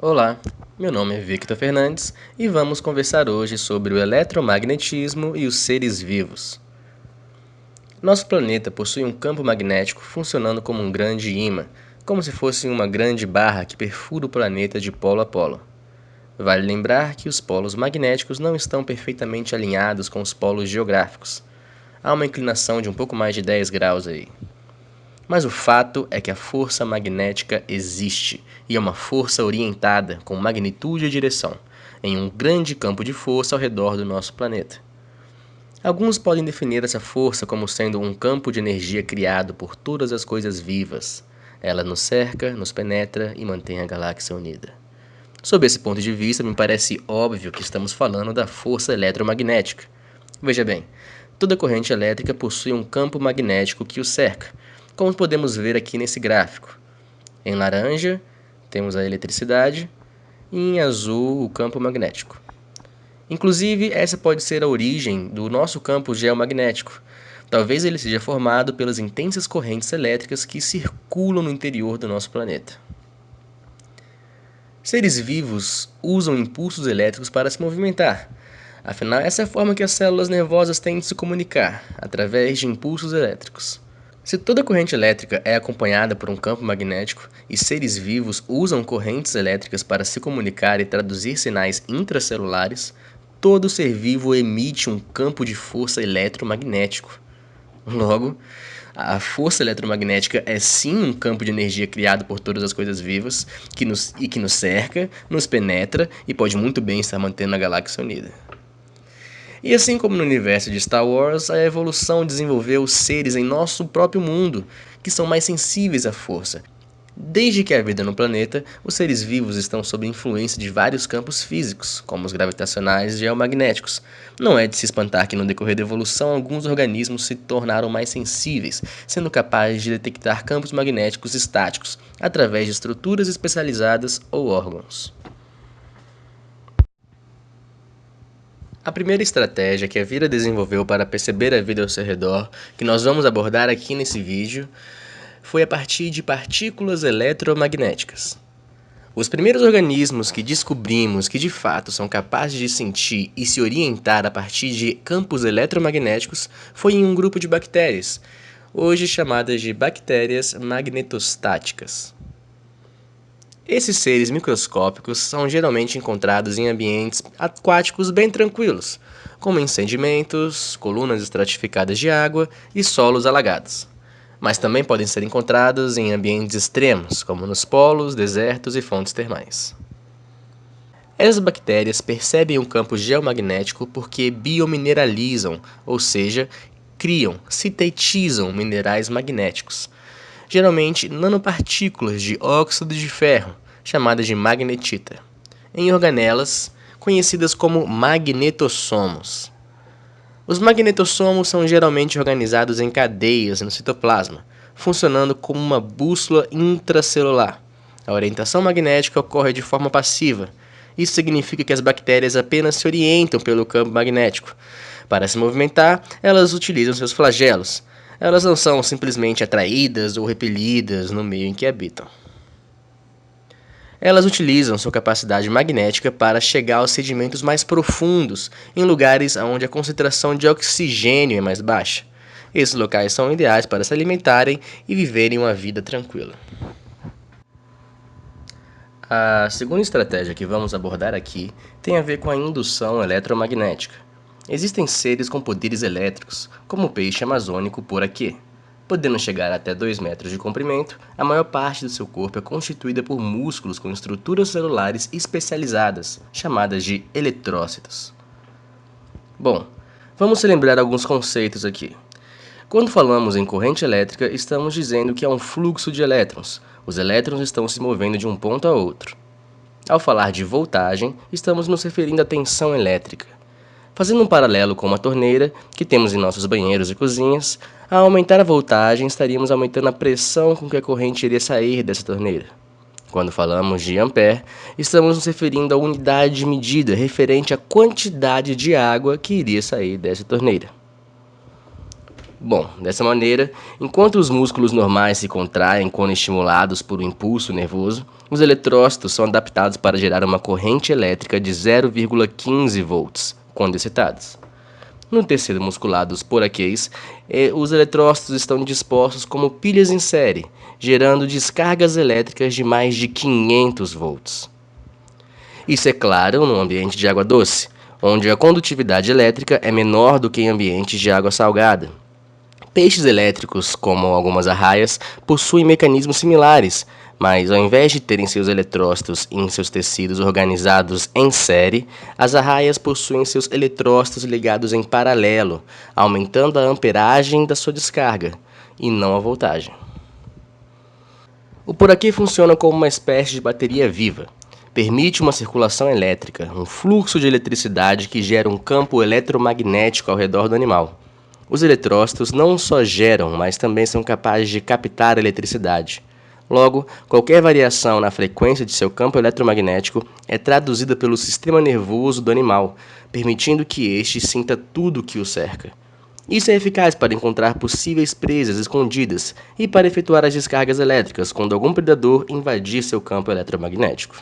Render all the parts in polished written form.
Olá, meu nome é Victor Fernandes e vamos conversar hoje sobre o eletromagnetismo e os seres vivos. Nosso planeta possui um campo magnético funcionando como um grande ímã, como se fosse uma grande barra que perfura o planeta de polo a polo. Vale lembrar que os polos magnéticos não estão perfeitamente alinhados com os polos geográficos. Há uma inclinação de um pouco mais de 10 graus aí. Mas o fato é que a força magnética existe, e é uma força orientada com magnitude e direção, em um grande campo de força ao redor do nosso planeta. Alguns podem definir essa força como sendo um campo de energia criado por todas as coisas vivas. Ela nos cerca, nos penetra e mantém a galáxia unida. Sob esse ponto de vista, me parece óbvio que estamos falando da força eletromagnética. Veja bem, toda corrente elétrica possui um campo magnético que o cerca, como podemos ver aqui nesse gráfico. Em laranja, temos a eletricidade e em azul, o campo magnético. Inclusive, essa pode ser a origem do nosso campo geomagnético. Talvez ele seja formado pelas intensas correntes elétricas que circulam no interior do nosso planeta. Seres vivos usam impulsos elétricos para se movimentar. Afinal, essa é a forma que as células nervosas têm de se comunicar, através de impulsos elétricos. Se toda corrente elétrica é acompanhada por um campo magnético e seres vivos usam correntes elétricas para se comunicar e traduzir sinais intracelulares, todo ser vivo emite um campo de força eletromagnético. Logo, a força eletromagnética é sim um campo de energia criado por todas as coisas vivas que nos cerca, nos penetra e pode muito bem estar mantendo a galáxia unida. E assim como no universo de Star Wars, a evolução desenvolveu seres em nosso próprio mundo que são mais sensíveis à força. Desde que há vida no planeta, os seres vivos estão sob influência de vários campos físicos, como os gravitacionais e geomagnéticos. Não é de se espantar que no decorrer da evolução alguns organismos se tornaram mais sensíveis, sendo capazes de detectar campos magnéticos estáticos através de estruturas especializadas ou órgãos. A primeira estratégia que a vida desenvolveu para perceber a vida ao seu redor, que nós vamos abordar aqui nesse vídeo, foi a partir de partículas eletromagnéticas. Os primeiros organismos que descobrimos que de fato são capazes de sentir e se orientar a partir de campos eletromagnéticos foi em um grupo de bactérias, hoje chamadas de bactérias magnetostáticas. Esses seres microscópicos são geralmente encontrados em ambientes aquáticos bem tranquilos, como em sedimentos, colunas estratificadas de água e solos alagados. Mas também podem ser encontrados em ambientes extremos, como nos polos, desertos e fontes termais. Essas bactérias percebem o campo geomagnético porque biomineralizam, ou seja, criam, sintetizam minerais magnéticos, geralmente nanopartículas de óxido de ferro, chamadas de magnetita, em organelas conhecidas como magnetossomos. Os magnetossomos são geralmente organizados em cadeias no citoplasma, funcionando como uma bússola intracelular. A orientação magnética ocorre de forma passiva. Isso significa que as bactérias apenas se orientam pelo campo magnético. Para se movimentar, elas utilizam seus flagelos. Elas não são simplesmente atraídas ou repelidas no meio em que habitam. Elas utilizam sua capacidade magnética para chegar aos sedimentos mais profundos, em lugares onde a concentração de oxigênio é mais baixa. Esses locais são ideais para se alimentarem e viverem uma vida tranquila. A segunda estratégia que vamos abordar aqui tem a ver com a indução eletromagnética. Existem seres com poderes elétricos, como o peixe amazônico poraquê. Podendo chegar até 2 metros de comprimento, a maior parte do seu corpo é constituída por músculos com estruturas celulares especializadas, chamadas de eletrócitos. Bom, vamos relembrar alguns conceitos aqui. Quando falamos em corrente elétrica, estamos dizendo que é um fluxo de elétrons. Os elétrons estão se movendo de um ponto a outro. Ao falar de voltagem, estamos nos referindo à tensão elétrica. Fazendo um paralelo com uma torneira, que temos em nossos banheiros e cozinhas, ao aumentar a voltagem, estaríamos aumentando a pressão com que a corrente iria sair dessa torneira. Quando falamos de ampere, estamos nos referindo à unidade de medida referente à quantidade de água que iria sair dessa torneira. Bom, dessa maneira, enquanto os músculos normais se contraem quando estimulados por um impulso nervoso, os eletrócitos são adaptados para gerar uma corrente elétrica de 0,15 volts quando excitados. No tecido muscular dos poraquês, os eletrócitos estão dispostos como pilhas em série, gerando descargas elétricas de mais de 500 volts. Isso é claro no ambiente de água doce, onde a condutividade elétrica é menor do que em ambientes de água salgada. Peixes elétricos, como algumas arraias, possuem mecanismos similares, mas ao invés de terem seus eletrócitos em seus tecidos organizados em série, as arraias possuem seus eletrócitos ligados em paralelo, aumentando a amperagem da sua descarga, e não a voltagem. O poraquê funciona como uma espécie de bateria viva. Permite uma circulação elétrica, um fluxo de eletricidade que gera um campo eletromagnético ao redor do animal. Os eletrócitos não só geram, mas também são capazes de captar eletricidade. Logo, qualquer variação na frequência de seu campo eletromagnético é traduzida pelo sistema nervoso do animal, permitindo que este sinta tudo o que o cerca. Isso é eficaz para encontrar possíveis presas escondidas e para efetuar as descargas elétricas quando algum predador invadir seu campo eletromagnético.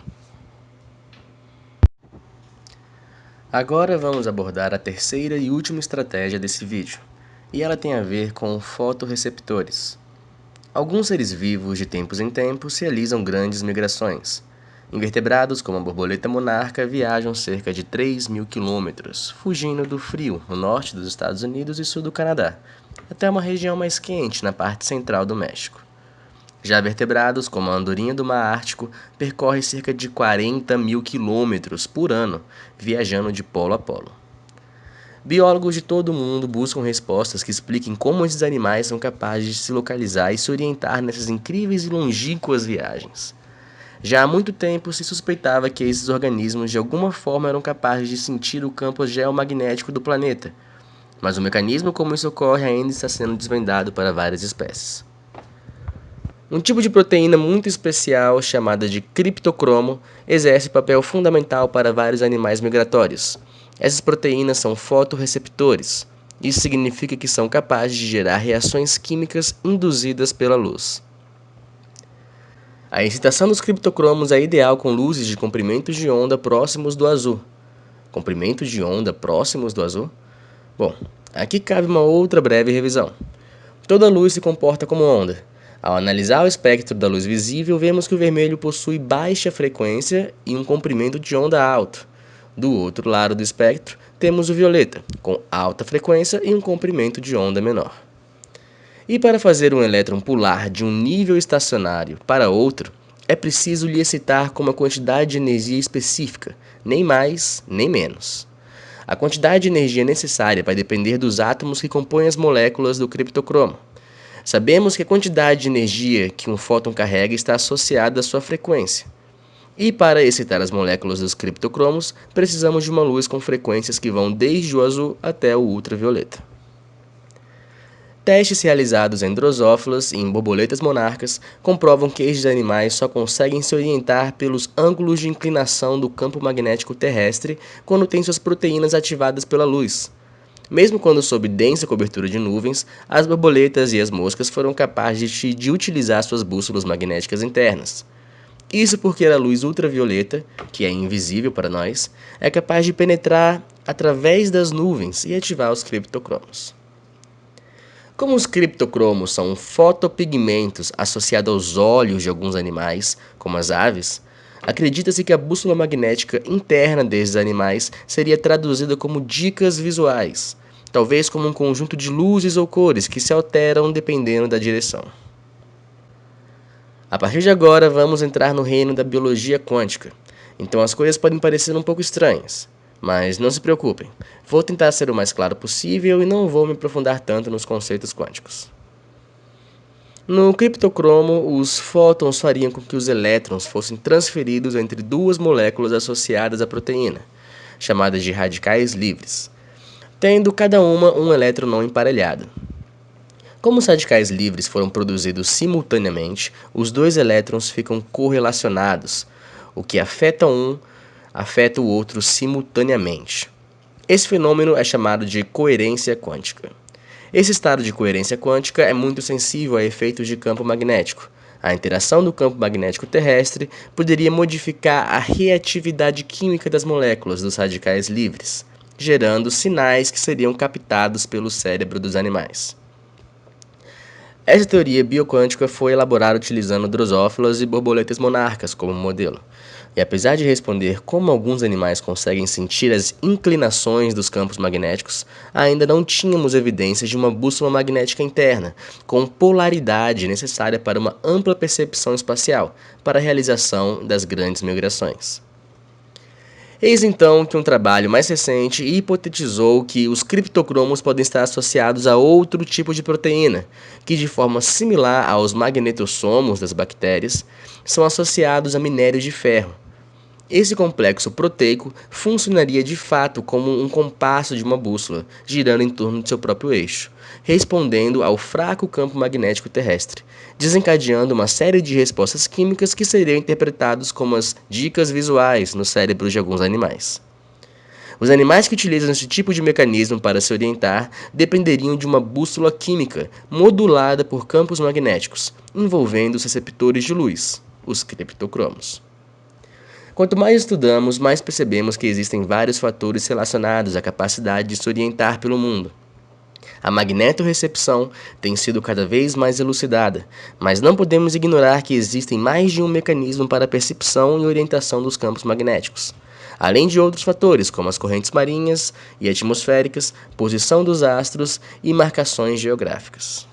Agora vamos abordar a terceira e última estratégia desse vídeo, e ela tem a ver com fotorreceptores. Alguns seres vivos de tempos em tempos realizam grandes migrações. Invertebrados como a borboleta monarca viajam cerca de 3.000 quilômetros, fugindo do frio no norte dos Estados Unidos e sul do Canadá, até uma região mais quente na parte central do México. Já vertebrados, como a andorinha do mar Ártico, percorre cerca de 40.000 quilômetros por ano, viajando de polo a polo. Biólogos de todo o mundo buscam respostas que expliquem como esses animais são capazes de se localizar e se orientar nessas incríveis e longínquas viagens. Já há muito tempo se suspeitava que esses organismos de alguma forma eram capazes de sentir o campo geomagnético do planeta, mas o mecanismo como isso ocorre ainda está sendo desvendado para várias espécies. Um tipo de proteína muito especial, chamada de criptocromo, exerce papel fundamental para vários animais migratórios. Essas proteínas são fotorreceptores. Isso significa que são capazes de gerar reações químicas induzidas pela luz. A excitação dos criptocromos é ideal com luzes de comprimentos de onda próximos do azul. Comprimentos de onda próximos do azul? Bom, aqui cabe uma outra breve revisão. Toda luz se comporta como onda. Ao analisar o espectro da luz visível, vemos que o vermelho possui baixa frequência e um comprimento de onda alto. Do outro lado do espectro, temos o violeta, com alta frequência e um comprimento de onda menor. E para fazer um elétron pular de um nível estacionário para outro, é preciso lhe excitar com uma quantidade de energia específica, nem mais nem menos. A quantidade de energia necessária vai depender dos átomos que compõem as moléculas do criptocromo. Sabemos que a quantidade de energia que um fóton carrega está associada à sua frequência. E para excitar as moléculas dos criptocromos, precisamos de uma luz com frequências que vão desde o azul até o ultravioleta. Testes realizados em drosófilas e em borboletas monarcas comprovam que estes animais só conseguem se orientar pelos ângulos de inclinação do campo magnético terrestre quando têm suas proteínas ativadas pela luz. Mesmo quando sob densa cobertura de nuvens, as borboletas e as moscas foram capazes de utilizar suas bússolas magnéticas internas. Isso porque a luz ultravioleta, que é invisível para nós, é capaz de penetrar através das nuvens e ativar os criptocromos. Como os criptocromos são fotopigmentos associados aos olhos de alguns animais, como as aves, acredita-se que a bússola magnética interna desses animais seria traduzida como dicas visuais, talvez como um conjunto de luzes ou cores que se alteram dependendo da direção. A partir de agora, vamos entrar no reino da biologia quântica, então as coisas podem parecer um pouco estranhas, mas não se preocupem, vou tentar ser o mais claro possível e não vou me aprofundar tanto nos conceitos quânticos. No criptocromo, os fótons fariam com que os elétrons fossem transferidos entre duas moléculas associadas à proteína, chamadas de radicais livres, tendo cada uma um elétron não emparelhado. Como os radicais livres foram produzidos simultaneamente, os dois elétrons ficam correlacionados, o que afeta um, afeta o outro simultaneamente. Esse fenômeno é chamado de coerência quântica. Esse estado de coerência quântica é muito sensível a efeitos de campo magnético. A interação do campo magnético terrestre poderia modificar a reatividade química das moléculas dos radicais livres, gerando sinais que seriam captados pelo cérebro dos animais. Essa teoria bioquântica foi elaborada utilizando drosófilas e borboletas monarcas como modelo. E apesar de responder como alguns animais conseguem sentir as inclinações dos campos magnéticos, ainda não tínhamos evidências de uma bússola magnética interna, com polaridade necessária para uma ampla percepção espacial, para a realização das grandes migrações. Eis então que um trabalho mais recente hipotetizou que os criptocromos podem estar associados a outro tipo de proteína, que de forma similar aos magnetossomos das bactérias, são associados a minério de ferro. Esse complexo proteico funcionaria de fato como um compasso de uma bússola, girando em torno de seu próprio eixo, respondendo ao fraco campo magnético terrestre, desencadeando uma série de respostas químicas que seriam interpretadas como as dicas visuais nos cérebros de alguns animais. Os animais que utilizam esse tipo de mecanismo para se orientar dependeriam de uma bússola química modulada por campos magnéticos, envolvendo os receptores de luz, os criptocromos. Quanto mais estudamos, mais percebemos que existem vários fatores relacionados à capacidade de se orientar pelo mundo. A magnetorrecepção tem sido cada vez mais elucidada, mas não podemos ignorar que existem mais de um mecanismo para a percepção e orientação dos campos magnéticos, além de outros fatores como as correntes marinhas e atmosféricas, posição dos astros e marcações geográficas.